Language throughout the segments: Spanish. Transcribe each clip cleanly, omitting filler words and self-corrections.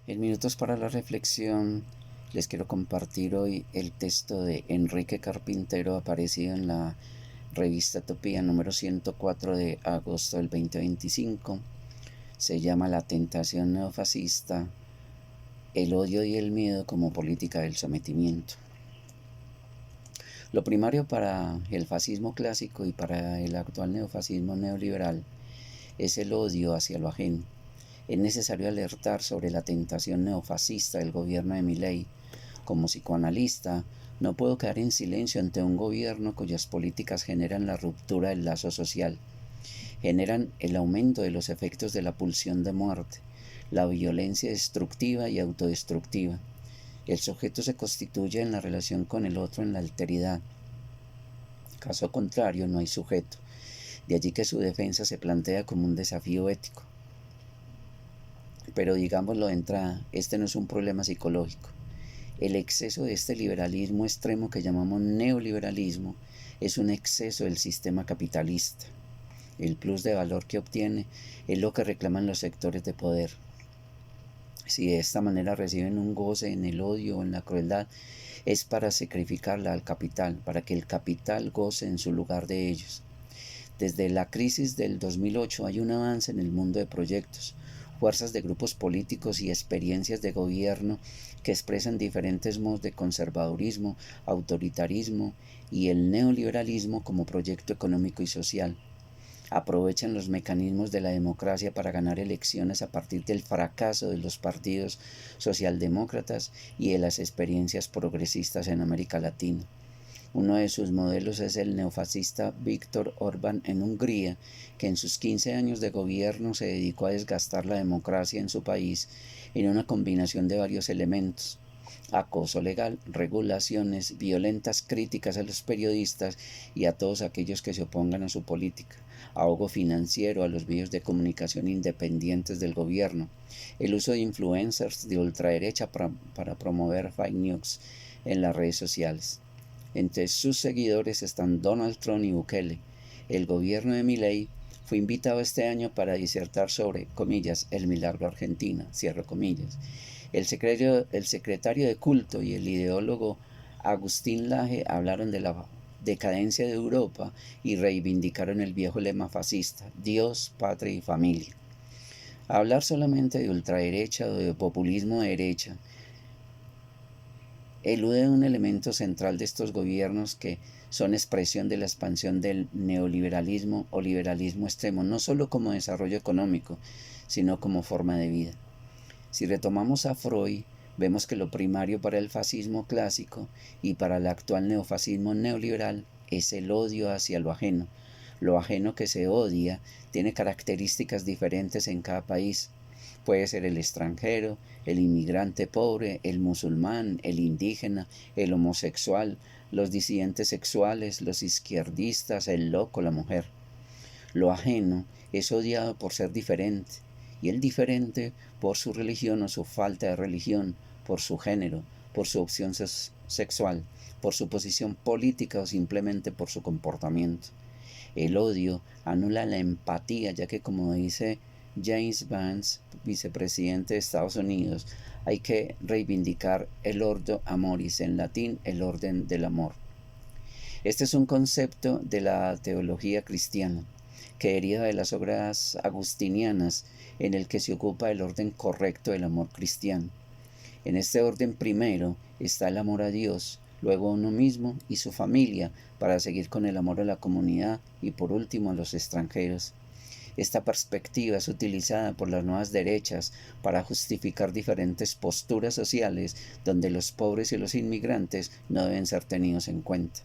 En Minutos para la Reflexión les quiero compartir hoy el texto de Enrique Carpintero aparecido en la revista Topía número 104 de agosto del 2025. Se llama La tentación neofascista, el odio y el miedo como política del sometimiento. Lo primario para el fascismo clásico y para el actual neofascismo neoliberal es el odio hacia lo ajeno. Es necesario alertar sobre la tentación neofascista del gobierno de Milei. Como psicoanalista, no puedo quedar en silencio ante un gobierno cuyas políticas generan la ruptura del lazo social, generan el aumento de los efectos de la pulsión de muerte, la violencia destructiva y autodestructiva. El sujeto se constituye en la relación con el otro en la alteridad. Caso contrario, no hay sujeto. De allí que su defensa se plantea como un desafío ético. Pero digámoslo de entrada, este no es un problema psicológico. El exceso de este liberalismo extremo que llamamos neoliberalismo es un exceso del sistema capitalista. El plus de valor que obtiene es lo que reclaman los sectores de poder. Si de esta manera reciben un goce en el odio o en la crueldad, es para sacrificarla al capital, para que el capital goce en su lugar de ellos. Desde la crisis del 2008 hay un avance en el mundo de proyectos, fuerzas de grupos políticos y experiencias de gobierno que expresan diferentes modos de conservadurismo, autoritarismo y el neoliberalismo como proyecto económico y social. Aprovechan los mecanismos de la democracia para ganar elecciones a partir del fracaso de los partidos socialdemócratas y de las experiencias progresistas en América Latina. Uno de sus modelos es el neofascista Viktor Orbán en Hungría, que en sus 15 años de gobierno se dedicó a desgastar la democracia en su país en una combinación de varios elementos: acoso legal, regulaciones, violentas críticas a los periodistas y a todos aquellos que se opongan a su política, ahogo financiero a los medios de comunicación independientes del gobierno, el uso de influencers de ultraderecha para promover fake news en las redes sociales. Entre sus seguidores están Donald Trump y Bukele. El gobierno de Milei fue invitado este año para disertar sobre, comillas, el milagro Argentina, cierro comillas. El secretario de culto y el ideólogo Agustín Laje hablaron de la decadencia de Europa y reivindicaron el viejo lema fascista: Dios, patria y familia. Hablar solamente de ultraderecha o de populismo de derecha elude un elemento central de estos gobiernos que son expresión de la expansión del neoliberalismo o liberalismo extremo, no solo como desarrollo económico, sino como forma de vida. Si retomamos a Freud, vemos que lo primario para el fascismo clásico y para el actual neofascismo neoliberal es el odio hacia lo ajeno. Lo ajeno que se odia tiene características diferentes en cada país. Puede ser el extranjero, el inmigrante pobre, el musulmán, el indígena, el homosexual, los disidentes sexuales, los izquierdistas, el loco, la mujer. Lo ajeno es odiado por ser diferente, y el diferente por su religión o su falta de religión, por su género, por su opción sexual, por su posición política o simplemente por su comportamiento. El odio anula la empatía, ya que, como dice James Vance, vicepresidente de Estados Unidos, hay que reivindicar el ordo amoris, en latín el orden del amor. Este es un concepto de la teología cristiana que deriva de las obras agustinianas, en el que se ocupa el orden correcto del amor cristiano. En este orden primero está el amor a Dios, luego a uno mismo y su familia, para seguir con el amor a la comunidad y por último a los extranjeros. Esta perspectiva es utilizada por las nuevas derechas para justificar diferentes posturas sociales donde los pobres y los inmigrantes no deben ser tenidos en cuenta.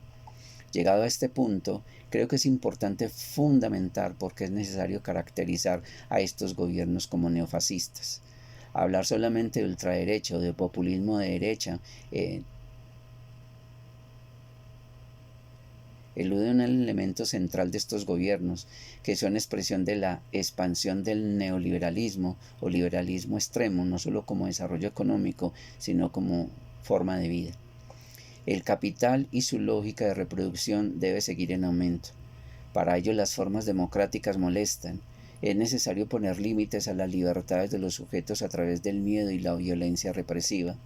Llegado a este punto, creo que es importante fundamentar por qué es necesario caracterizar a estos gobiernos como neofascistas. Hablar solamente de ultraderecha o de populismo de derecha elude un elemento central de estos gobiernos, que son expresión de la expansión del neoliberalismo o liberalismo extremo, no solo como desarrollo económico, sino como forma de vida. El capital y su lógica de reproducción debe seguir en aumento. Para ello las formas democráticas molestan, Es necesario poner límites a las libertades de los sujetos a través del miedo y la violencia represiva.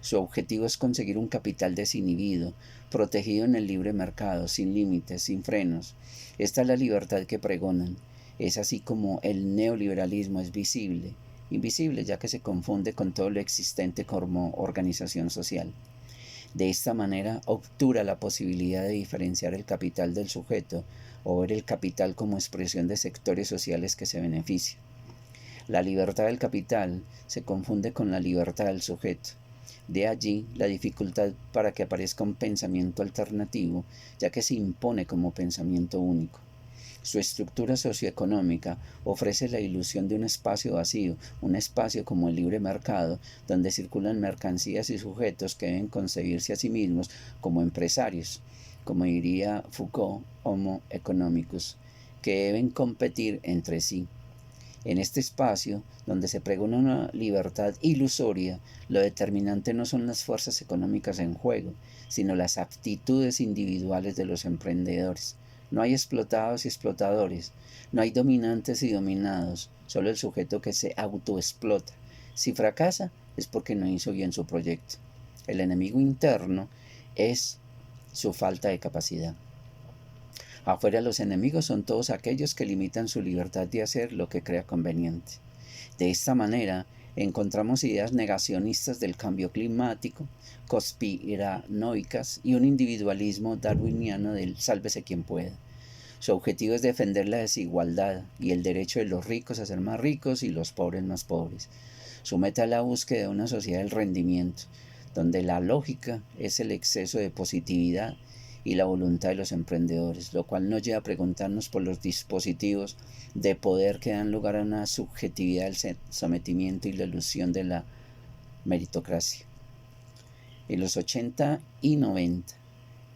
Su objetivo es conseguir un capital desinhibido, protegido en el libre mercado, sin límites, sin frenos. Esta es la libertad que pregonan. Es así como el neoliberalismo es visible, invisible ya que se confunde con todo lo existente como organización social. De esta manera obtura la posibilidad de diferenciar el capital del sujeto o ver el capital como expresión de sectores sociales que se benefician. La libertad del capital se confunde con la libertad del sujeto. De allí la dificultad para que aparezca un pensamiento alternativo, ya que se impone como pensamiento único. Su estructura socioeconómica ofrece la ilusión de un espacio vacío, un espacio como el libre mercado, donde circulan mercancías y sujetos que deben concebirse a sí mismos como empresarios, como diría Foucault, homo economicus, que deben competir entre sí. En este espacio, donde se pregona una libertad ilusoria, lo determinante no son las fuerzas económicas en juego, sino las aptitudes individuales de los emprendedores. No hay explotados y explotadores, no hay dominantes y dominados, solo el sujeto que se autoexplota. Si fracasa, es porque no hizo bien su proyecto. El enemigo interno es su falta de capacidad. Afuera los enemigos son todos aquellos que limitan su libertad de hacer lo que crea conveniente. De esta manera, encontramos ideas negacionistas del cambio climático, conspiranoicas y un individualismo darwiniano del sálvese quien pueda. Su objetivo es defender la desigualdad y el derecho de los ricos a ser más ricos y los pobres más pobres. Su meta es la búsqueda de una sociedad del rendimiento, donde la lógica es el exceso de positividad y la voluntad de los emprendedores, lo cual nos lleva a preguntarnos por los dispositivos de poder que dan lugar a una subjetividad del sometimiento y la ilusión de la meritocracia. En los 80 y 90,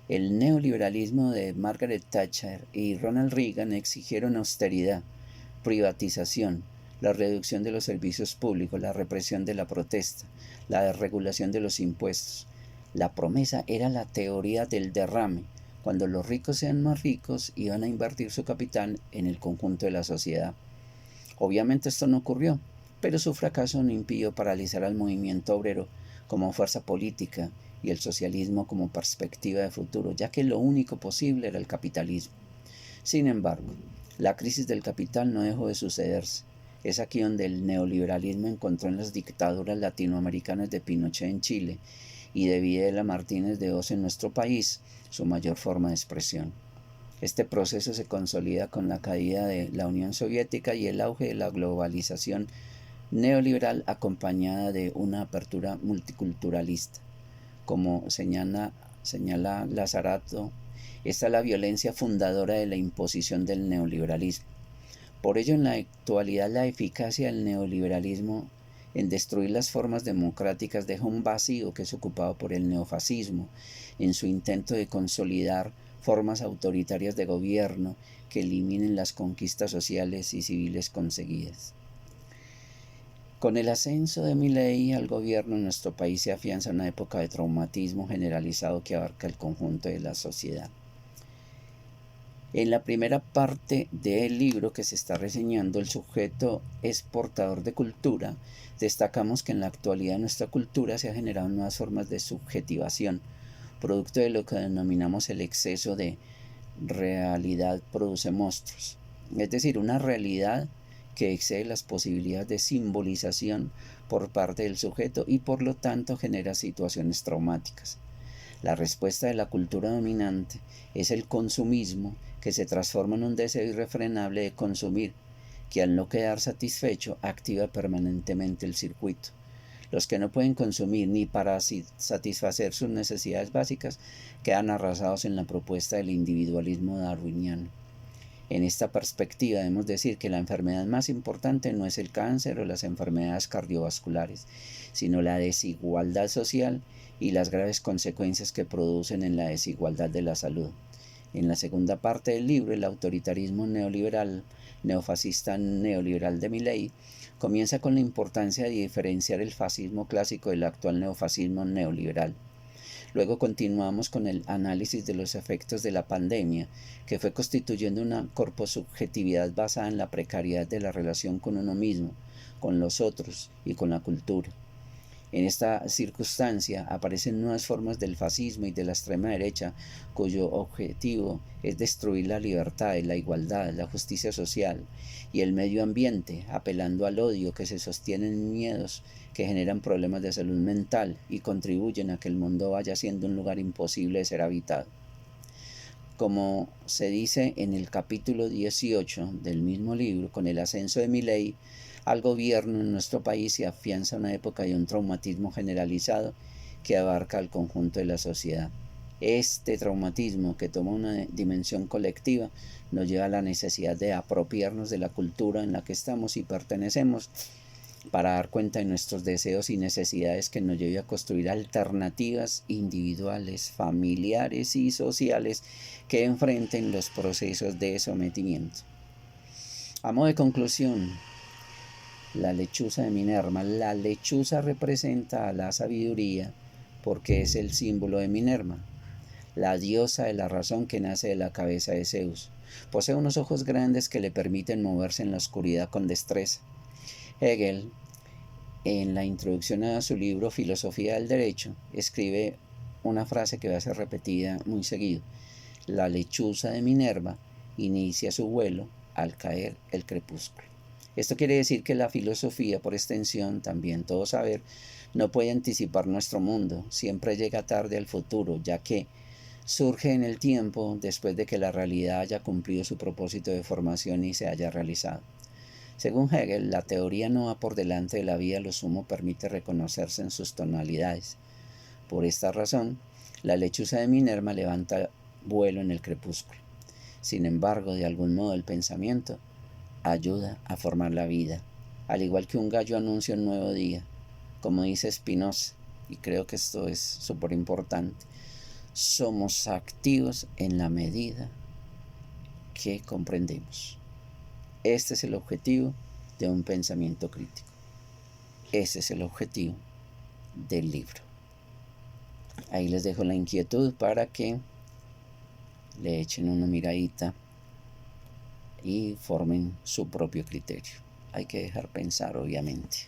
el neoliberalismo de Margaret Thatcher y Ronald Reagan exigieron austeridad, privatización, la reducción de los servicios públicos, la represión de la protesta, la desregulación de los impuestos. La promesa era la teoría del derrame. Cuando los ricos sean más ricos, iban a invertir su capital en el conjunto de la sociedad. Obviamente esto no ocurrió, pero su fracaso no impidió paralizar al movimiento obrero como fuerza política y el socialismo como perspectiva de futuro, ya que lo único posible era el capitalismo. Sin embargo, la crisis del capital no dejó de sucederse. Es aquí donde el neoliberalismo encontró en las dictaduras latinoamericanas de Pinochet en Chile y de Videla Martínez de Oz en nuestro país su mayor forma de expresión. Este proceso se consolida con la caída de la Unión Soviética y el auge de la globalización neoliberal acompañada de una apertura multiculturalista. Como señala Lazarato, esta es la violencia fundadora de la imposición del neoliberalismo. Por ello, en la actualidad, la eficacia del neoliberalismo en destruir las formas democráticas deja un vacío que es ocupado por el neofascismo, en su intento de consolidar formas autoritarias de gobierno que eliminen las conquistas sociales y civiles conseguidas. Con el ascenso de Milei al gobierno en nuestro país se afianza una época de traumatismo generalizado que abarca el conjunto de la sociedad. En la primera parte del libro que se está reseñando, El sujeto es portador de cultura, destacamos que en la actualidad nuestra cultura se ha generado nuevas formas de subjetivación, producto de lo que denominamos el exceso de realidad produce monstruos, es decir, una realidad que excede las posibilidades de simbolización por parte del sujeto y por lo tanto genera situaciones traumáticas. La respuesta de la cultura dominante es el consumismo, que se transforma en un deseo irrefrenable de consumir, que al no quedar satisfecho activa permanentemente el circuito. Los que no pueden consumir ni para satisfacer sus necesidades básicas quedan arrasados en la propuesta del individualismo darwiniano. En esta perspectiva debemos decir que la enfermedad más importante no es el cáncer o las enfermedades cardiovasculares, sino la desigualdad social y las graves consecuencias que producen en la desigualdad de la salud. En la segunda parte del libro, el autoritarismo neofascista neoliberal de Milei comienza con la importancia de diferenciar el fascismo clásico del actual neofascismo neoliberal. Luego continuamos con el análisis de los efectos de la pandemia, que fue constituyendo una corposubjetividad basada en la precariedad de la relación con uno mismo, con los otros y con la cultura. En esta circunstancia aparecen nuevas formas del fascismo y de la extrema derecha, cuyo objetivo es destruir la libertad, la igualdad, la justicia social y el medio ambiente, apelando al odio que se sostiene en miedos que generan problemas de salud mental y contribuyen a que el mundo vaya siendo un lugar imposible de ser habitado. Como se dice en el capítulo 18 del mismo libro, con el ascenso de Milei al gobierno en nuestro país se afianza una época de un traumatismo generalizado que abarca al conjunto de la sociedad. Este traumatismo, que toma una dimensión colectiva, nos lleva a la necesidad de apropiarnos de la cultura en la que estamos y pertenecemos para dar cuenta de nuestros deseos y necesidades, que nos lleve a construir alternativas individuales, familiares y sociales que enfrenten los procesos de sometimiento. A modo de conclusión, la lechuza de Minerva. La lechuza representa a la sabiduría porque es el símbolo de Minerva, la diosa de la razón que nace de la cabeza de Zeus. Posee unos ojos grandes que le permiten moverse en la oscuridad con destreza. Hegel, en la introducción a su libro Filosofía del Derecho, escribe una frase que va a ser repetida muy seguido. La lechuza de Minerva inicia su vuelo al caer el crepúsculo. Esto quiere decir que la filosofía, por extensión, también todo saber, no puede anticipar nuestro mundo, siempre llega tarde al futuro, ya que surge en el tiempo después de que la realidad haya cumplido su propósito de formación y se haya realizado. Según Hegel, la teoría no va por delante de la vida, lo sumo permite reconocerse en sus tonalidades. Por esta razón, la lechuza de Minerva levanta vuelo en el crepúsculo. Sin embargo, de algún modo el pensamiento ayuda a formar la vida, al igual que un gallo anuncia un nuevo día. Como dice Spinoza, y creo que esto es súper importante, somos activos en la medida que comprendemos. Este es el objetivo de un pensamiento crítico. Ese es el objetivo del libro. Ahí les dejo la inquietud para que le echen una miradita y formen su propio criterio. Hay que dejar pensar, obviamente.